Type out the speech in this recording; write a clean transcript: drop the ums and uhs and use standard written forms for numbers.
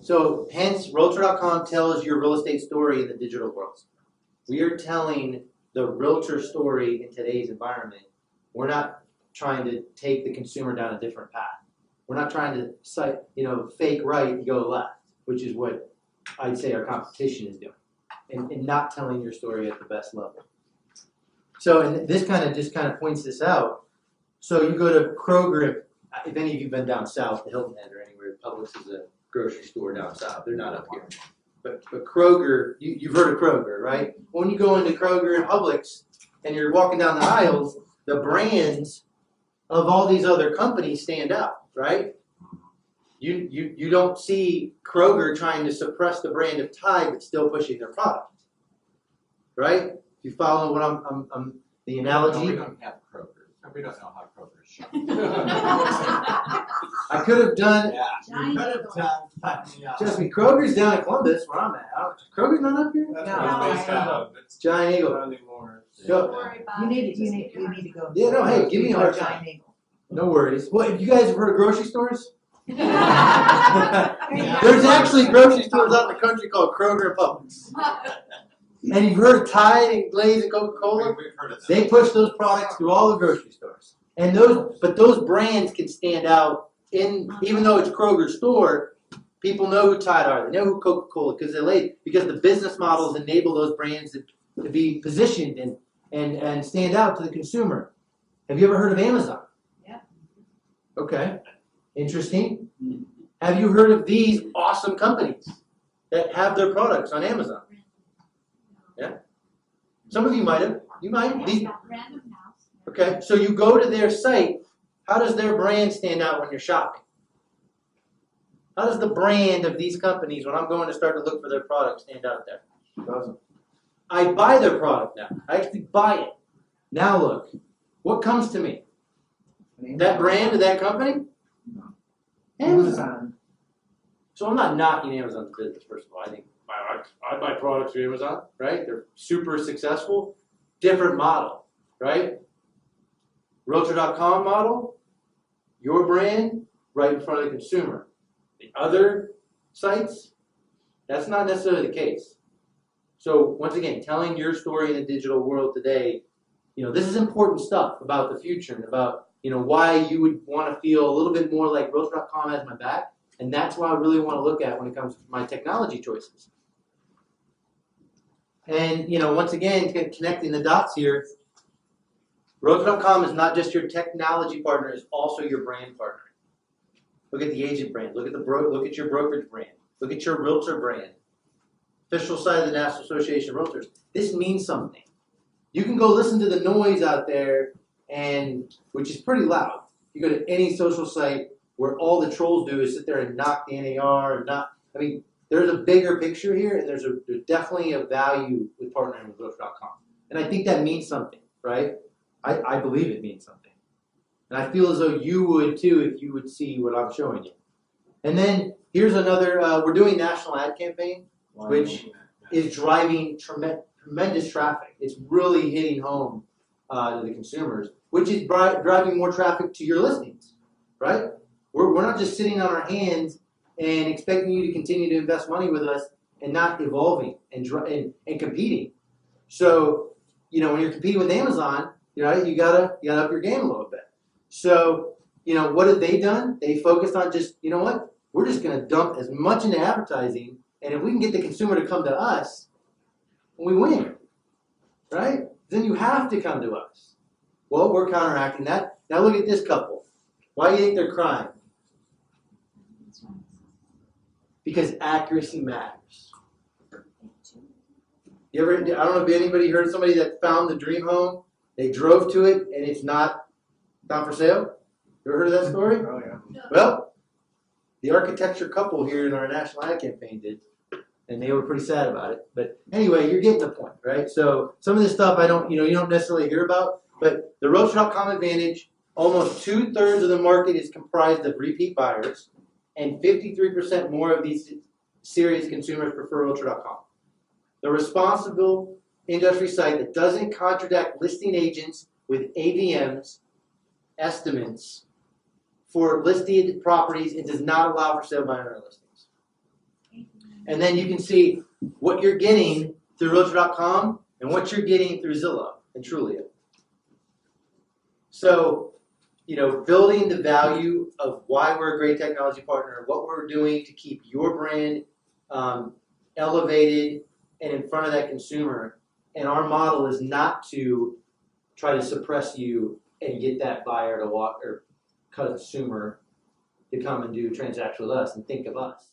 So hence, Realtor.com tells your real estate story in the digital world. We are telling the realtor story in today's environment. We're not trying to take the consumer down a different path. We're not trying to cite, fake right and go left, which is what I'd say our competition is doing, and not telling your story at the best level. So, and this just points this out. So you go to Kroger, if any of you have been down south, the Hilton Head or anywhere, Publix is a grocery store down south. They're not up here. But Kroger, you've heard of Kroger, right? When you go into Kroger and Publix and you're walking down the aisles, the brands of all these other companies stand out, right? You don't see Kroger trying to suppress the brand of Tide but still pushing their product, right? You follow what I'm the analogy? No, we don't have Kroger. We don't know how Kroger's shown. I could have done. Yeah, you could have done. Trust me, Kroger's down in Columbus, where I'm at. Kroger's not up here. It's Giant Eagle. not anymore. You need to go. Yeah, no, hey, give me a hard time. No worries. Well, you guys have heard of grocery stores? There's actually grocery stores out in the country called Kroger and Publix. And you've heard of Tide and Glaze and Coca-Cola? We've heard of that. They push those products through all the grocery stores. And those brands can stand out even though it's Kroger's store, people know who Tide are. They know who Coca-Cola because the business models enable those brands to be positioned and stand out to the consumer. Have you ever heard of Amazon? Yeah. Okay. Interesting. Have you heard of these awesome companies that have their products on Amazon? Yeah. Some of you might have. You might. Random House. Okay. So you go to their site. How does their brand stand out when you're shopping? How does the brand of these companies, when I'm going to start to look for their product, stand out there? It doesn't. I buy their product now. I actually buy it. Now look. What comes to me? That brand of that company? Amazon. So I'm not knocking Amazon's business, first of all. I think I buy products through Amazon, right? They're super successful. Different model, right? Realtor.com model, your brand right in front of the consumer. The other sites, that's not necessarily the case. So once again, telling your story in the digital world today, this is important stuff about the future and about why you would want to feel a little bit more like Realtor.com has my back. And that's what I really want to look at when it comes to my technology choices. And, once again, connecting the dots here, Realtor.com is not just your technology partner, it's also your brand partner. Look at the agent brand, look at your brokerage brand, look at your realtor brand. Official side of the National Association of Realtors. This means something. You can go listen to the noise out there, which is pretty loud. You go to any social site where all the trolls do is sit there and knock the NAR there's a bigger picture here, and there's definitely a value with partnering with Realtor.com. And I think that means something, right? I believe it means something. And I feel as though you would too if you would see what I'm showing you. And then here's another, we're doing national ad campaign, which is driving tremendous traffic. It's really hitting home to the consumers, which is driving more traffic to your listings, right? We're not just sitting on our hands and expecting you to continue to invest money with us and not evolving and competing. So, when you're competing with Amazon, you gotta up your game a little bit. So, what have they done? They focused on just, we're just gonna dump as much into advertising, and if we can get the consumer to come to us, we win, right? Then you have to come to us. Well, we're counteracting that. Now look at this couple. Why do you think they're crying? Because accuracy matters. I don't know if anybody heard somebody that found the dream home, they drove to it, and it's not for sale? You ever heard of that story? Oh, yeah. Well, the architecture couple here in our national ad campaign did, and they were pretty sad about it. But anyway, you're getting the point, right? So some of this stuff you don't necessarily hear about, but the Realtor.com advantage, almost 2/3 of the market is comprised of repeat buyers, and 53% more of these serious consumers prefer Realtor.com. The responsible industry site that doesn't contradict listing agents with AVMs, estimates for listed properties, and does not allow for sale by owner listings. And then you can see what you're getting through Realtor.com and what you're getting through Zillow and Trulia. So, building the value of why we're a great technology partner, what we're doing to keep your brand elevated and in front of that consumer. And our model is not to try to suppress you and get that buyer to walk or consumer to come and do transact with us and think of us.